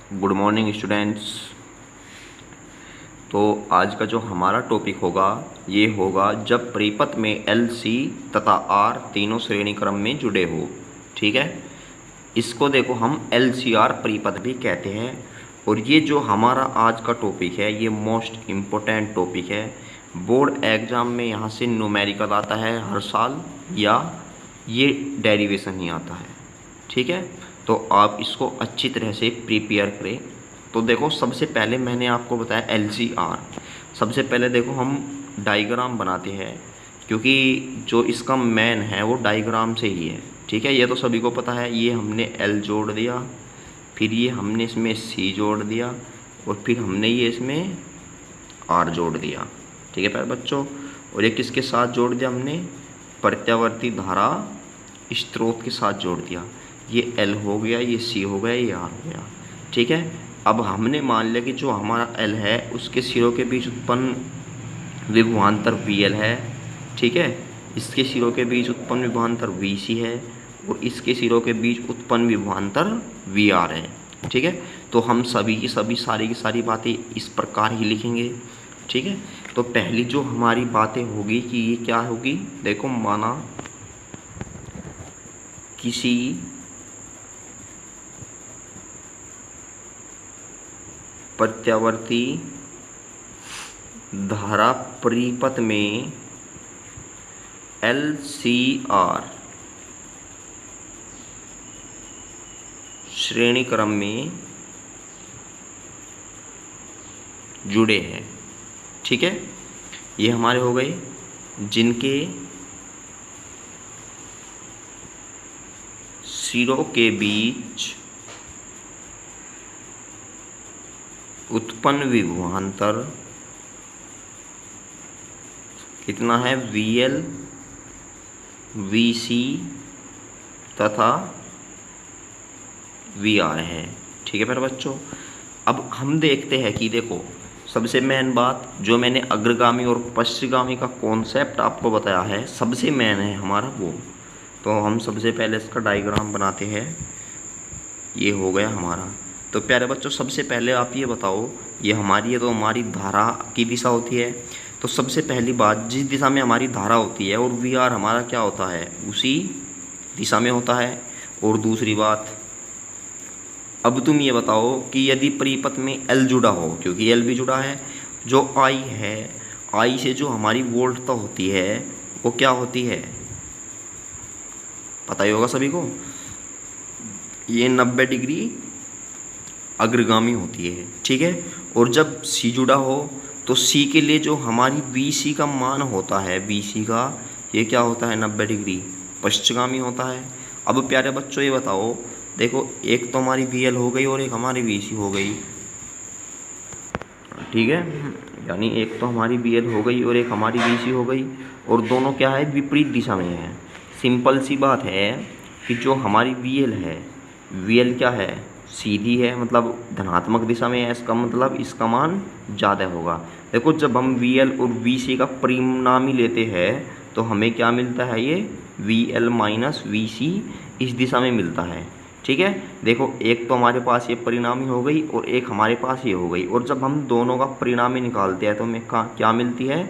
Good morning students. तो आज का जो हमारा टॉपिक होगा ये होगा जब परिपथ में एल सी तथा आर तीनों श्रेणी क्रम में जुड़े हो। ठीक है, इसको देखो हम एल सी आर परिपथ भी कहते हैं। और ये जो हमारा आज का टॉपिक है ये मोस्ट इम्पोर्टेंट टॉपिक है। बोर्ड एग्ज़ाम में यहाँ से न्यूमेरिकल आता है हर साल, या ये डेरिवेशन ही आता है। ठीक है, तो आप इसको अच्छी तरह से प्रिपेयर करें। तो देखो सबसे पहले मैंने आपको बताया एल सी आर। सबसे पहले देखो हम डायग्राम बनाते हैं, क्योंकि जो इसका मेन है वो डायग्राम से ही है। ठीक है, ये तो सभी को पता है। ये हमने एल जोड़ दिया, फिर ये हमने इसमें सी जोड़ दिया, और फिर हमने ये इसमें आर जोड़ दिया। ठीक है प्यारे बच्चों, और ये किसके साथ जोड़ दिया हमने? प्रत्यावर्ती धारा स्रोत के साथ जोड़ दिया। ये एल हो गया, ये सी हो गया, ये आर हो गया। ठीक है, अब हमने मान लिया कि जो हमारा एल है उसके सिरों के बीच उत्पन्न विभवांतर वी एल है। ठीक है, इसके सिरों के बीच उत्पन्न विभवांतर वी सी है, और इसके सिरों के बीच उत्पन्न विभवांतर वी आर है। ठीक है, तो हम सभी की सभी सारी की सारी बातें इस प्रकार ही लिखेंगे। ठीक है, तो पहली जो हमारी बातें होगी कि ये क्या होगी, देखो माना किसी प्रत्यावर्ती धारा परिपथ में एल सी आर श्रेणी क्रम में जुड़े हैं। ठीक है, ये हमारे हो गए जिनके सिरों के बीच उत्पन्न विभवांतर कितना है? वी एल, वी सी तथा वी आर है। ठीक है मेरे बच्चों, अब हम देखते हैं कि देखो सबसे मेन बात जो मैंने अग्रगामी और पश्चिमगामी का कॉन्सेप्ट आपको बताया है, सबसे मेन है हमारा वो। तो हम सबसे पहले इसका डायग्राम बनाते हैं। ये हो गया हमारा। तो प्यारे बच्चों सबसे पहले आप ये बताओ, ये हमारी है तो हमारी धारा की दिशा होती है। तो सबसे पहली बात, जिस दिशा में हमारी धारा होती है और वी आर हमारा क्या होता है, उसी दिशा में होता है। और दूसरी बात, अब तुम ये बताओ कि यदि परिपथ में एल जुड़ा हो, क्योंकि एल भी जुड़ा है, जो आई है, आई से जो हमारी वोल्टता होती है वो क्या होती है? पता ही होगा सभी को, ये 90 डिग्री अग्रगामी होती है। ठीक है, और जब सी जुड़ा हो तो सी के लिए जो हमारी वी सी का मान होता है, वी सी का ये क्या होता है? 90 डिग्री पश्चिमगामी होता है। अब प्यारे बच्चों ये बताओ, देखो एक तो हमारी वी एल हो गई और एक हमारी वी सी हो गई। ठीक है, यानी एक तो हमारी वी एल हो गई और एक हमारी वी सी हो गई, और दोनों क्या है? विपरीत दिशा में है। सिंपल सी बात है कि जो हमारी वी एल है, वी एल क्या है? सीधी है, मतलब धनात्मक दिशा में है। इसका मतलब इसका मान ज़्यादा होगा। देखो जब हम वी एल और वी सी का परिणामी लेते हैं तो हमें क्या मिलता है? ये वी एल माइनस वी सी इस दिशा में मिलता है। ठीक है, देखो एक तो हमारे पास ये परिणामी हो गई और एक हमारे पास ये हो गई, और जब हम दोनों का परिणामी निकालते हैं तो हमें क्या मिलती है?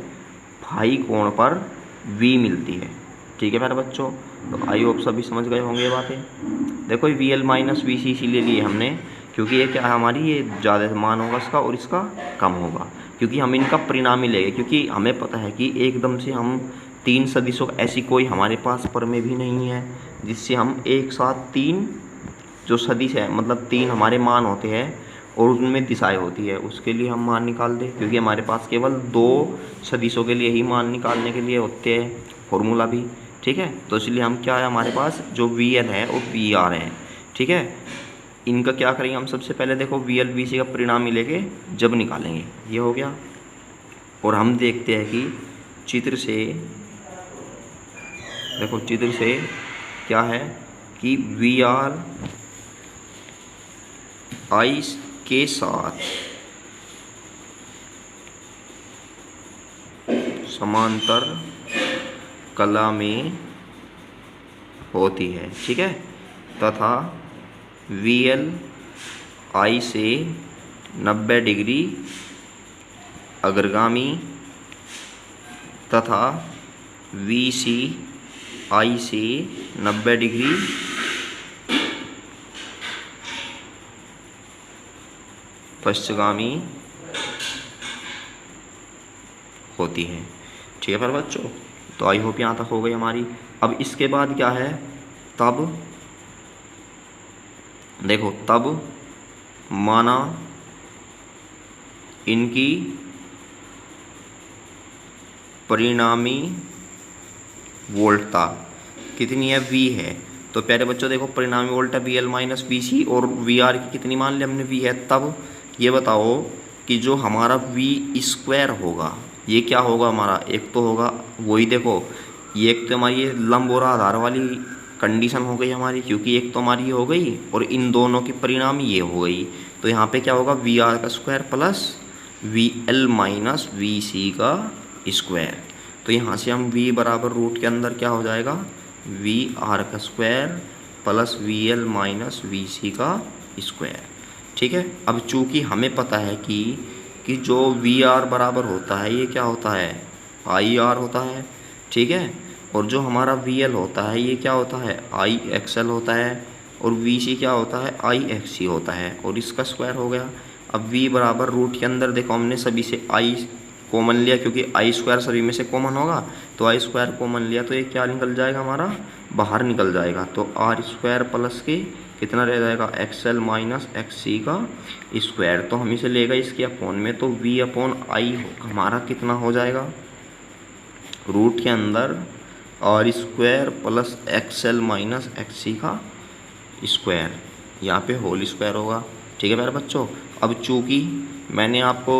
फाई कोण पर वी मिलती है। ठीक है मेरे बच्चों, तो आई होप सभी समझ गए होंगे ये बातें। देखो वी एल माइनस वी सी इसीलिए लिए हमने, क्योंकि ये क्या है हमारी, ये ज़्यादा मान होगा इसका और इसका कम होगा, क्योंकि हम इनका परिणामी लेंगे। क्योंकि हमें पता है कि एकदम से हम 3 सदिशों ऐसी कोई हमारे पास पर में भी नहीं है जिससे हम एक साथ 3 जो सदिश है, मतलब 3 हमारे मान होते हैं और उनमें दिशाएं होती है, उसके लिए हम मान निकाल दें। क्योंकि हमारे पास केवल 2 सदिशों के लिए ही मान निकालने के लिए होते हैं फॉर्मूला भी। ठीक है, तो इसलिए हम क्या है हमारे पास जो वी एल है और वी आर है। ठीक है, इनका क्या करेंगे हम? सबसे पहले देखो वी एल वी सी का परिणामी लेके जब निकालेंगे, ये हो गया। और हम देखते हैं कि चित्र से, देखो चित्र से क्या है कि वी आर आई के साथ समांतर कला में होती है। ठीक है, तथा वी एल आई से 90 डिग्री अग्रगामी तथा वी सी आई से 90 डिग्री पश्चिमगामी होती है। ठीक है पर बच्चों, तो आई होप यहाँ तक हो गई हमारी। अब इसके बाद क्या है, तब देखो, तब माना इनकी परिणामी वोल्टता कितनी है, V है। तो प्यारे बच्चों देखो, परिणामी वोल्टता VL माइनस VC और VR की कितनी मान ली हमने, V है। तब ये बताओ कि जो हमारा V स्क्वायर होगा ये क्या होगा हमारा, एक तो होगा वही देखो, ये एक तो हमारी ये लंब और आधार वाली कंडीशन हो गई हमारी, क्योंकि एक तो हमारी ये हो गई और इन दोनों की परिणामी ये हो गई। तो यहाँ पे क्या होगा, VR का square plus VL minus VC का स्क्वायर। तो यहाँ से हम V बराबर रूट के अंदर क्या हो जाएगा, VR का square plus VL minus VC का स्क्वायर। ठीक है। अब चूँकि हमें पता है कि जो VR बराबर होता है ये क्या होता है, IR होता है। ठीक है। और जो हमारा VL होता है ये क्या होता है, IXL होता है। और VC क्या होता है, IXC होता है। और इसका स्क्वायर हो गया। अब V बराबर रूट के अंदर देखो हमने सभी से I कॉमन लिया, क्योंकि आई स्क्वायर सभी में से कॉमन होगा, तो आई स्क्वायर कॉमन लिया तो ये क्या निकल जाएगा हमारा, बाहर निकल जाएगा। तो आर स्क्वायर प्लस के कितना रह जाएगा, एक्सएल माइनस एक्ससी का स्क्वायर। तो हम इसे लेगा इसके अपॉन में, तो वी अपॉन आई हमारा कितना हो जाएगा, रूट के अंदर R square plus XL minus XC का स्क्वायर, यहाँ पे होल स्क्वायर होगा। ठीक है प्यारे बच्चों। अब चूँकि मैंने आपको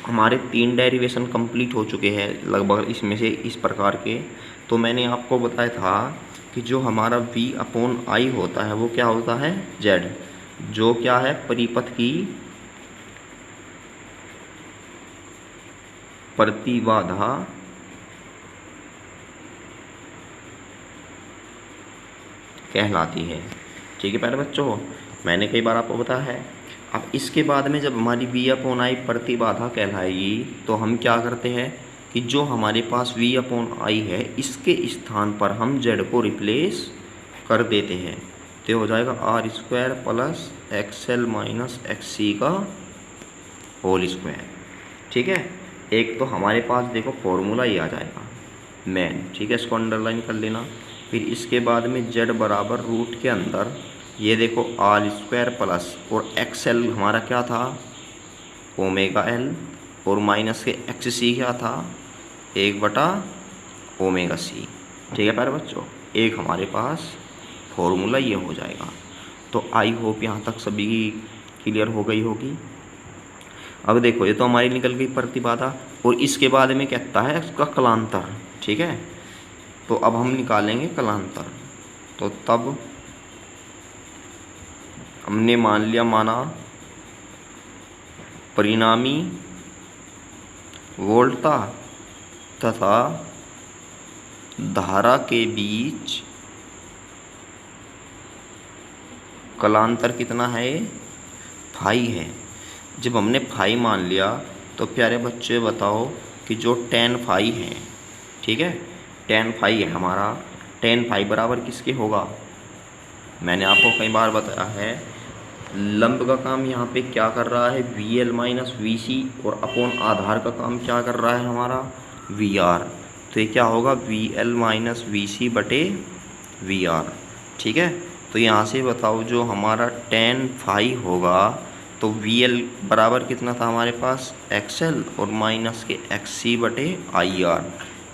हमारे 3 डेरिवेशन कंप्लीट हो चुके हैं लगभग इसमें से इस प्रकार के, तो मैंने आपको बताया था कि जो हमारा v अपॉन आई होता है वो क्या होता है, z, जो क्या है परिपथ की प्रतिबाधा कहलाती है। ठीक है प्यारे बच्चों, मैंने कई बार आपको बताया है। अब इसके बाद में जब हमारी v अपॉन आई प्रतिबाधा कहलाएगी तो हम क्या करते हैं कि जो हमारे पास v अपॉन आई है इसके स्थान पर हम z को रिप्लेस कर देते हैं, तो हो जाएगा R square plus XL minus XC का होल स्क्वायर। ठीक है। एक तो हमारे पास देखो फॉर्मूला ही आ जाएगा मेन। ठीक है, इसको अंडरलाइन कर लेना। फिर इसके बाद में z बराबर रूट के अंदर ये देखो आर स्क्वायर प्लस और एक्सएल हमारा क्या था, ओमेगा एल, और माइनस के एक्स सी क्या था, 1/ओमेगा सी। ठीक है प्यारे बच्चों, एक हमारे पास फॉर्मूला ये हो जाएगा। तो आई होप यहाँ तक सभी क्लियर हो गई होगी। अब देखो ये तो हमारी निकल गई प्रतिबाधा, और इसके बाद में कहता है इसका कलांतर। ठीक है, तो अब हम निकालेंगे कलांतर। तो तब हमने मान लिया, माना परिणामी वोल्टता तथा धारा के बीच कलांतर कितना है, फाई है। जब हमने फाई मान लिया तो प्यारे बच्चे बताओ कि जो tan फाई है, ठीक है, tan फाई है हमारा, tan फाई बराबर किसके होगा, मैंने आपको कई बार बताया है लंब का काम यहाँ पे क्या कर रहा है, VL माइनस VC, और अपॉन आधार का काम क्या कर रहा है हमारा, VR। तो ये क्या होगा, VL माइनस VC बटे VR। ठीक है, तो यहाँ से बताओ जो हमारा tan फाई होगा तो VL बराबर कितना था हमारे पास, XL, और माइनस के XC बटे IR।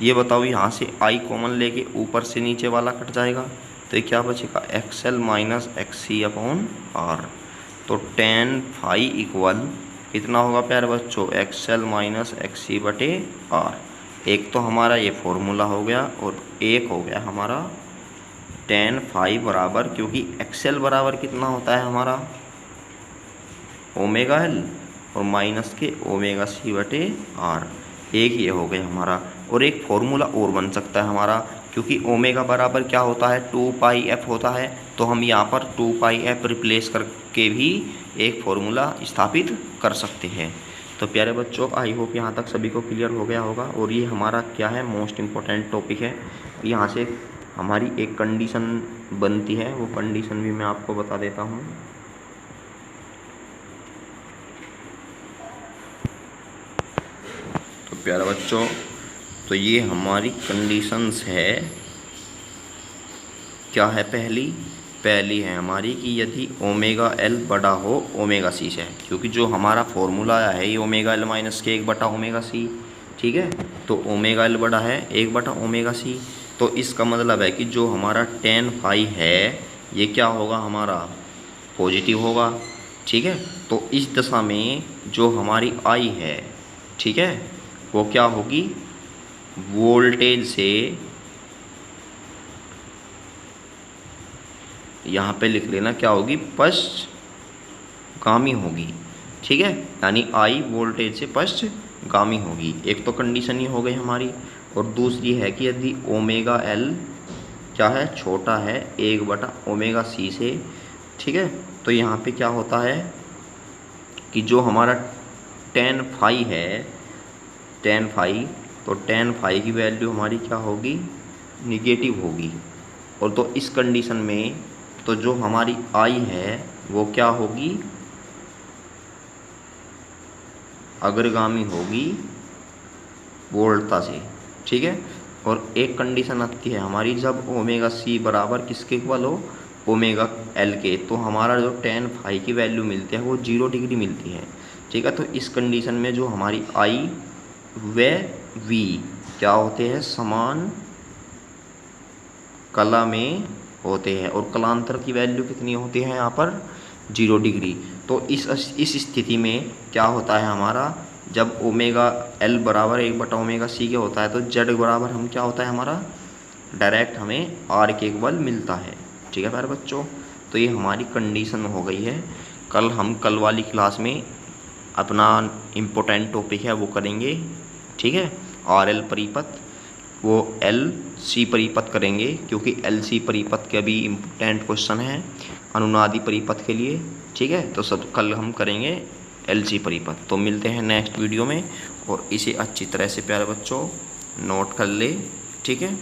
ये बताओ यहाँ से I कॉमन लेके ऊपर से नीचे वाला कट जाएगा, तो ये क्या बचेगा, XL minus XC upon R। तो tan फाई इक्वल कितना होगा प्यारे बच्चों, XL माइनस XC बटे R। एक तो हमारा ये फॉर्मूला हो गया, और एक हो गया हमारा tan फाई बराबर, क्योंकि XL बराबर कितना होता है हमारा, ओमेगा एल, और माइनस के ओमेगा सी बटे R। एक ये हो गया हमारा, और एक फॉर्मूला और बन सकता है हमारा, क्योंकि ओमेगा बराबर क्या होता है, 2 पाई एफ होता है, तो हम यहाँ पर 2 पाई एफ रिप्लेस कर के भी एक फॉर्मूला स्थापित कर सकते हैं। तो प्यारे बच्चों, आई होप यहाँ तक सभी को क्लियर हो गया होगा। और ये हमारा क्या है, मोस्ट इम्पोर्टेंट टॉपिक है। यहाँ से हमारी एक कंडीशन बनती है, वो कंडीशन भी मैं आपको बता देता हूँ। तो प्यारे बच्चों, तो ये हमारी कंडीशंस है, क्या है, पहली है हमारी कि यदि ओमेगा एल बड़ा हो ओमेगा सी से, क्योंकि जो हमारा फॉर्मूला आया है ये ओमेगा एल माइनस के 1/ओमेगा सी, ठीक है। तो ओमेगा एल बड़ा है 1/ओमेगा सी, तो इसका मतलब है कि जो हमारा tan फाई है ये क्या होगा, हमारा पॉजिटिव होगा, ठीक है। तो इस दशा में जो हमारी आई है, ठीक है, वो क्या होगी, वोल्टेज से, यहाँ पे लिख लेना क्या होगी, पश्चगामी होगी, ठीक है। यानी आई वोल्टेज से पश्चगामी होगी। एक तो कंडीशन ही हो गई हमारी। और दूसरी है कि यदि ओमेगा एल क्या है, छोटा है 1/ओमेगा सी से, ठीक है। तो यहाँ पे क्या होता है कि जो हमारा tan फाई है, tan फाई, तो tan फाई की वैल्यू हमारी क्या होगी, निगेटिव होगी। और तो इस कंडीशन में तो जो हमारी आई है वो क्या होगी, अग्रगामी होगी वोल्टता से, ठीक है। और एक कंडीशन आती है हमारी, जब ओमेगा सी बराबर किसके इक्वल हो, ओमेगा एल के, तो हमारा जो tan फाई की वैल्यू मिलती है वो 0 डिग्री मिलती है, ठीक है। तो इस कंडीशन में जो हमारी आई व वी क्या होते हैं, समान कला में होते हैं। और कलांतर की वैल्यू कितनी होती है यहाँ पर, 0 डिग्री। तो इस स्थिति में क्या होता है हमारा, जब ओमेगा एल बराबर 1/ओमेगा सी के होता है तो जेड बराबर हम क्या होता है हमारा, डायरेक्ट हमें आर के इक्वल मिलता है, ठीक है प्यारे बच्चों। तो ये हमारी कंडीशन हो गई है। कल वाली क्लास में अपना इम्पोर्टेंट टॉपिक है वो करेंगे, ठीक है, आर एल परिपथ, वो एल सी परिपथ करेंगे, क्योंकि एल सी परिपथ के अभी इम्पोर्टेंट क्वेश्चन है अनुनादी परिपथ के लिए, ठीक है। तो सब कल हम करेंगे एल सी परिपथ। तो मिलते हैं नेक्स्ट वीडियो में, और इसे अच्छी तरह से प्यारे बच्चों नोट कर ले, ठीक है।